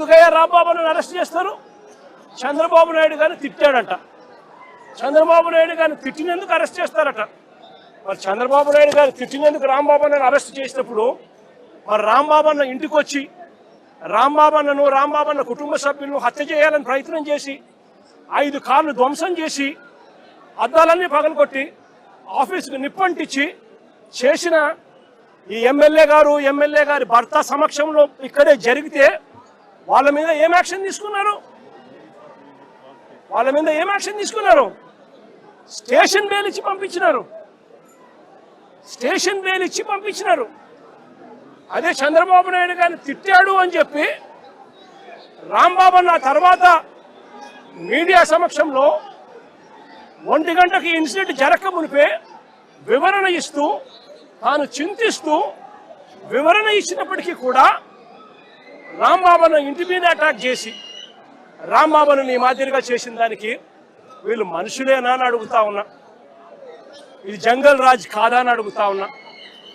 ఎందుకయ్యా రాంబాబుని అరెస్ట్ చేస్తారు? చంద్రబాబు నాయుడు గారిని తిట్టాడంట. చంద్రబాబు నాయుడు గారిని తిట్టినందుకు అరెస్ట్ చేస్తారట. మరి చంద్రబాబు నాయుడు గారు తిట్టినందుకు రాంబాబుని అరెస్ట్ చేసినప్పుడు మరి రాంబాబన్న ఇంటికి వచ్చి రాంబాబన్న కుటుంబ సభ్యులను హత్య చేయాలని ప్రయత్నం చేసి 5 కార్లు ధ్వంసం చేసి అద్దాలన్నీ పగలగొట్టి ఆఫీసుకు నిప్పంటించి చేసిన ఈ ఎమ్మెల్యే గారి భర్త సమక్షంలో ఇక్కడే జరిగితే వాళ్ళ మీద ఏం యాక్షన్ తీసుకున్నారు? స్టేషన్ బెయిల్ ఇచ్చి పంపించినారు. అదే చంద్రబాబు నాయుడు గారిని తిట్టాడు అని చెప్పి రాంబాబన్న తర్వాత మీడియా సమక్షంలో 1 గంటకి ఇన్సిడెంట్ జరగక మునిపే వివరణ ఇస్తూ తాను చింతిస్తూ వివరణ ఇచ్చినప్పటికీ కూడా రాంబాబన్న ఇంటి మీద అటాక్ చేసి రాంబాబును ఈ మాదిరిగా చేసిన దానికి వీళ్ళు మనుషులేనా అని అడుగుతా ఉన్నా. ఇది జంగల్ రాజ్ కాదా అని అడుగుతా ఉన్నా.